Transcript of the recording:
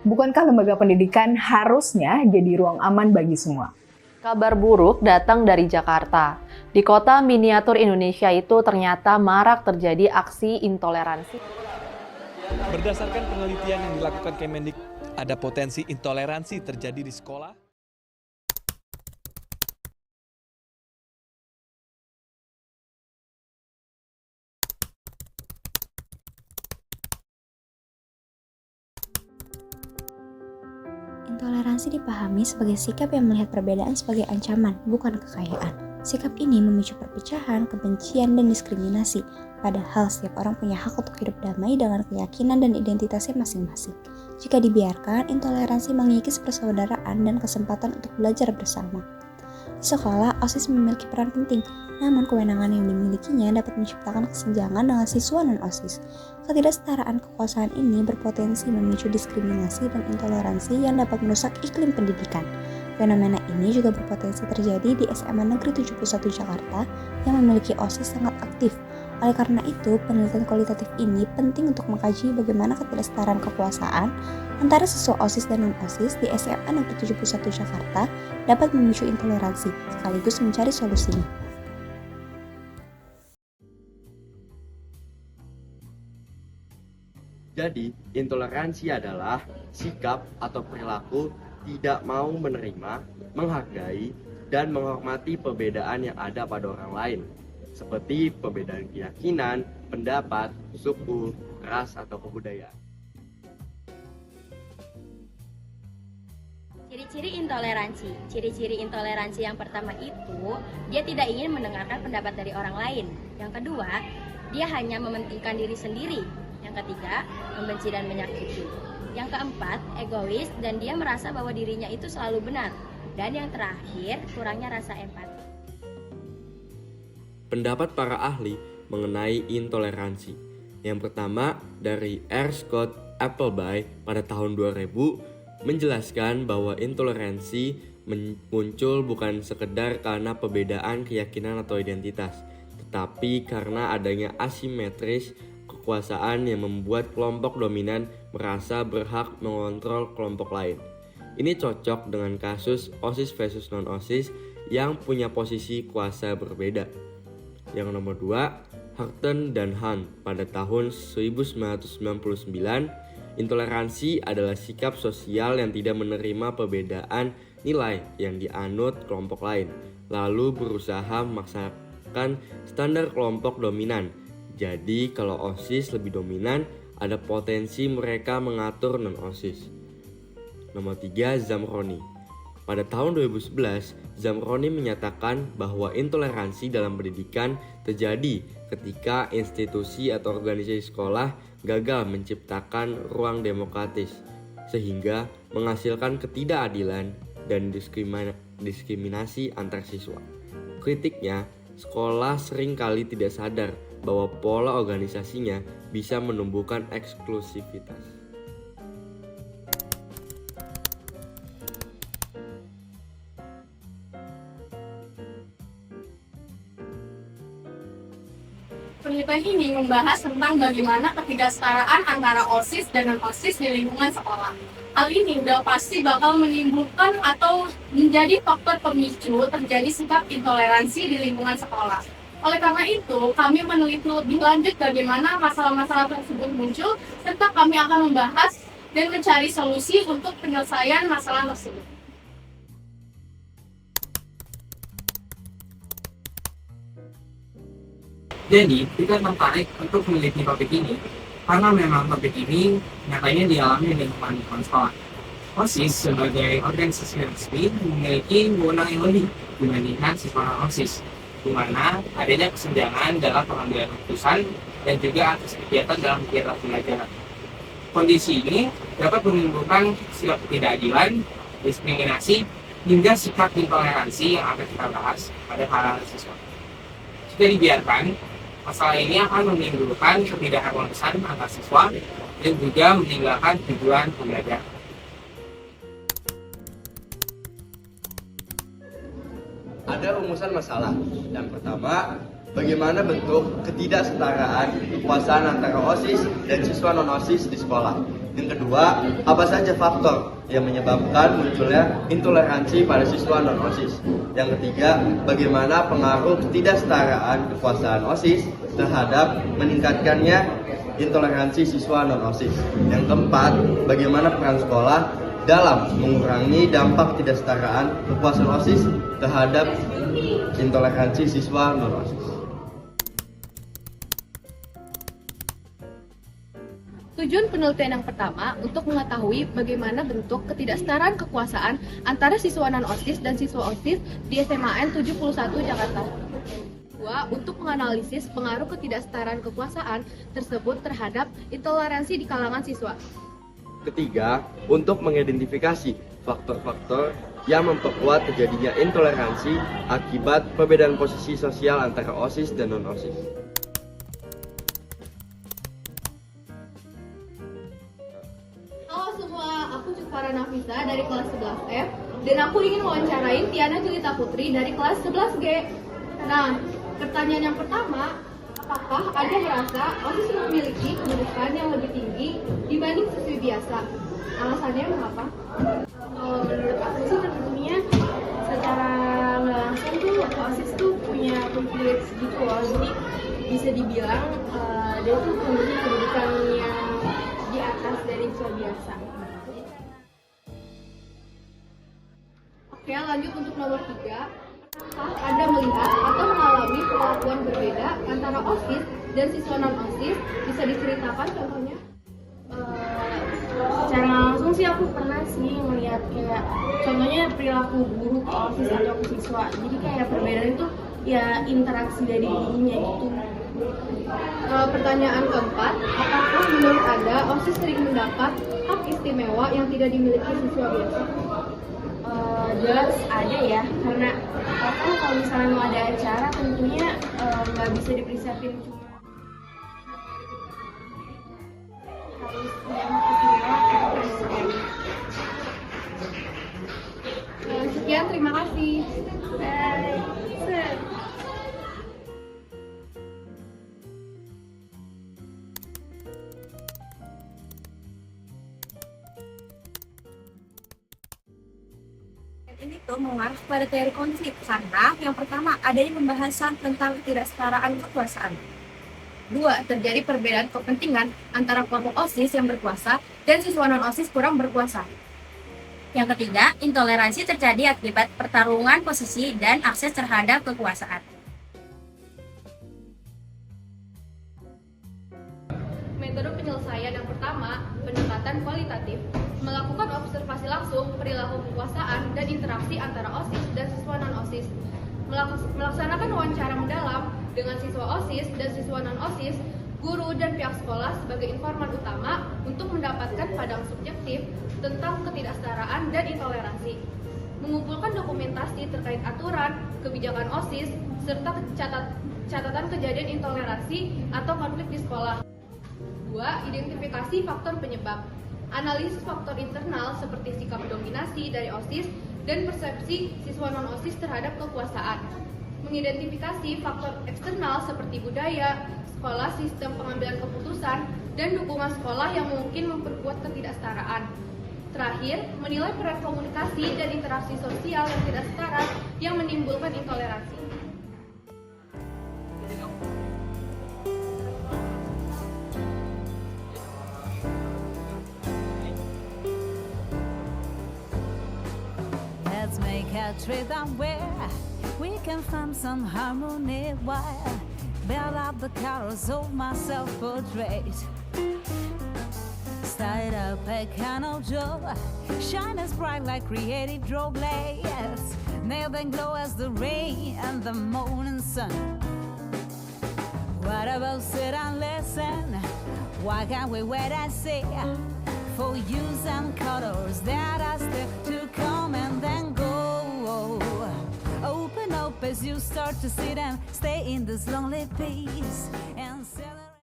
Bukankah lembaga pendidikan harusnya jadi ruang aman bagi semua? Kabar buruk datang dari Jakarta. Di kota miniatur Indonesia itu ternyata marak terjadi aksi intoleransi. Berdasarkan penelitian yang dilakukan Kemendik, ada potensi intoleransi terjadi di sekolah. Intoleransi dipahami sebagai sikap yang melihat perbedaan sebagai ancaman, bukan kekayaan. Sikap ini memicu perpecahan, kebencian, dan diskriminasi. Padahal setiap orang punya hak untuk hidup damai dengan keyakinan dan identitasnya masing-masing. Jika dibiarkan, intoleransi mengikis persaudaraan dan kesempatan untuk belajar bersama. Di sekolah, OSIS memiliki peran penting, namun kewenangan yang dimilikinya dapat menciptakan kesenjangan dengan siswa non-OSIS. Ketidaksetaraan kekuasaan ini berpotensi memicu diskriminasi dan intoleransi yang dapat merusak iklim pendidikan. Fenomena ini juga berpotensi terjadi di SMA Negeri 71 Jakarta yang memiliki OSIS sangat aktif. Oleh karena itu, penelitian kualitatif ini penting untuk mengkaji bagaimana ketidaksetaraan kekuasaan antara siswa OSIS dan non-OSIS di SMA Negeri 71 Jakarta dapat memicu intoleransi, sekaligus mencari solusinya. Jadi, intoleransi adalah sikap atau perilaku tidak mau menerima, menghargai, dan menghormati perbedaan yang ada pada orang lain, seperti perbedaan keyakinan, pendapat, suku, ras, atau kebudayaan. Ciri-ciri intoleransi yang pertama itu, dia tidak ingin mendengarkan pendapat dari orang lain. Yang kedua, dia hanya mementingkan diri sendiri. Yang ketiga, membenci dan menyakiti. Yang keempat, egois dan dia merasa bahwa dirinya itu selalu benar. Dan yang terakhir, kurangnya rasa empati. Pendapat para ahli mengenai intoleransi. Yang pertama, dari R. Scott Appleby pada tahun 2000 menjelaskan bahwa intoleransi muncul bukan sekedar karena perbedaan keyakinan atau identitas, tetapi karena adanya asimetris kekuasaan yang membuat kelompok dominan merasa berhak mengontrol kelompok lain. Ini cocok dengan kasus OSIS versus non-OSIS yang punya posisi kuasa berbeda. Yang nomor 2, Houghton dan Hunt pada tahun 1999, intoleransi adalah sikap sosial yang tidak menerima perbedaan nilai yang dianut kelompok lain, lalu berusaha memaksakan standar kelompok dominan. Jadi kalau OSIS lebih dominan, ada potensi mereka mengatur non-OSIS. Nomor 3, Zamroni. Pada tahun 2011, Zamroni menyatakan bahwa intoleransi dalam pendidikan terjadi ketika institusi atau organisasi sekolah gagal menciptakan ruang demokratis, sehingga menghasilkan ketidakadilan dan diskriminasi antar siswa. Kritiknya, sekolah seringkali tidak sadar bahwa pola organisasinya bisa menumbuhkan eksklusivitas. Penelitian ini membahas tentang bagaimana ketidaksetaraan antara OSIS dan non-OSIS di lingkungan sekolah. Hal ini udah pasti bakal menimbulkan atau menjadi faktor pemicu terjadi sikap intoleransi di lingkungan sekolah. Oleh karena itu, kami meneliti lebih lanjut bagaimana masalah-masalah tersebut muncul, serta kami akan membahas dan mencari solusi untuk penyelesaian masalah tersebut. Jadi, kita tertarik untuk meneliti topik ini karena memang topik ini nyatanya dialami di lingkungan sekolah. OSIS sebagai organisasi resmi memiliki wewenang yang lebih dibandingkan siswa non-OSIS, di mana adanya kesenjangan dalam pengambilan keputusan dan juga atas kegiatan dalam kegiatan pembelajaran. Kondisi ini dapat menimbulkan sikap ketidakadilan, diskriminasi, hingga sikap intoleransi yang akan kita bahas pada hal siswa. Jika dibiarkan, masalah ini akan menimbulkan ketidakharmonisan antar siswa dan juga meninggalkan tujuan pembelajaran. Ada rumusan masalah. Yang pertama, bagaimana bentuk ketidaksetaraan kekuasaan antara OSIS dan siswa non-OSIS di sekolah. Yang kedua, apa saja faktor yang menyebabkan munculnya intoleransi pada siswa non-OSIS? Yang ketiga, bagaimana pengaruh ketidaksetaraan kekuasaan OSIS terhadap meningkatkannya intoleransi siswa non-OSIS? Yang keempat, bagaimana peran sekolah dalam mengurangi dampak ketidaksetaraan kekuasaan OSIS terhadap intoleransi siswa non-OSIS? Tujuan penelitian yang pertama untuk mengetahui bagaimana bentuk ketidaksetaraan kekuasaan antara siswa non-OSIS dan siswa OSIS di SMAN 71 Jakarta. Kedua, untuk menganalisis pengaruh ketidaksetaraan kekuasaan tersebut terhadap intoleransi di kalangan siswa. Ketiga, untuk mengidentifikasi faktor-faktor yang memperkuat terjadinya intoleransi akibat perbedaan posisi sosial antara OSIS dan non-OSIS. Halo semua, aku Cukara Nafisa dari kelas 11F dan aku ingin wawancarain Tiana Julita Putri dari kelas 11G. Nah, pertanyaan yang pertama, apakah Anda merasa OSIS memiliki kedudukan yang lebih tinggi dibanding siswi biasa? Alasannya mengapa? Menurut aku sih tentunya secara nggak langsung tuh OSIS tuh punya privilege gitu loh, jadi bisa dibilang dia tuh memiliki kedudukan yang di atas dari siswa biasa. Oke, lanjut untuk nomor 3. Apakah Anda melihat atau mengalami perlakuan berbeda antara OSIS dan siswa non-OSIS? Bisa diceritakan contohnya? Secara langsung sih aku pernah sih melihat kayak contohnya perilaku guru ke OSIS atau ke siswa. Jadi kayak perbedaan itu ya interaksi dari dirinya gitu. Pertanyaan keempat, apakah menurut Anda OSIS sering mendapat hak istimewa yang tidak dimiliki siswa biasa? Jelas ada ya, karena kan kalau misalnya mau ada acara tentunya nggak bisa dipersiapin cuma harus punya hak istimewa atau presiden. Sekian, terima kasih. Bye. Ini tuh mengarah pada teori konflik karena yang pertama adanya pembahasan tentang ketidaksetaraan kekuasaan. 2. Terjadi perbedaan kepentingan antara kelompok OSIS yang berkuasa dan siswa non-OSIS kurang berkuasa. Yang ketiga, intoleransi terjadi akibat pertarungan posisi dan akses terhadap kekuasaan. Metode penyelesaian yang pertama, pendekatan kualitatif, melakukan observasi langsung perilaku kekuasaan dan interaksi antara OSIS dan siswa non-OSIS. Melaksanakan wawancara mendalam dengan siswa OSIS dan siswa non-OSIS, guru dan pihak sekolah sebagai informan utama untuk mendapatkan padang subjektif tentang ketidaksetaraan dan intoleransi. Mengumpulkan dokumentasi terkait aturan, kebijakan OSIS, serta catatan kejadian intoleransi atau konflik di sekolah. 2. Identifikasi faktor penyebab. Analisis faktor internal seperti sikap dominasi dari OSIS dan persepsi siswa non-OSIS terhadap kekuasaan. Mengidentifikasi faktor eksternal seperti budaya, sekolah, sistem pengambilan keputusan, dan dukungan sekolah yang mungkin memperkuat ketidaksetaraan. Terakhir, menilai peran komunikasi dan interaksi sosial yang tidak setara yang menimbulkan intoleransi. Let's make a trip where we can find some harmony while build up the colors of my self-portrait. Start up a kind of joy, shine as bright like creative strobe lights, never glow as the rain and the morning sun. What about sit and listen? Why can't we wait and see for use and colors that are still to come and then go? Open up as you start to sit and stay in this lonely peace and celebrate.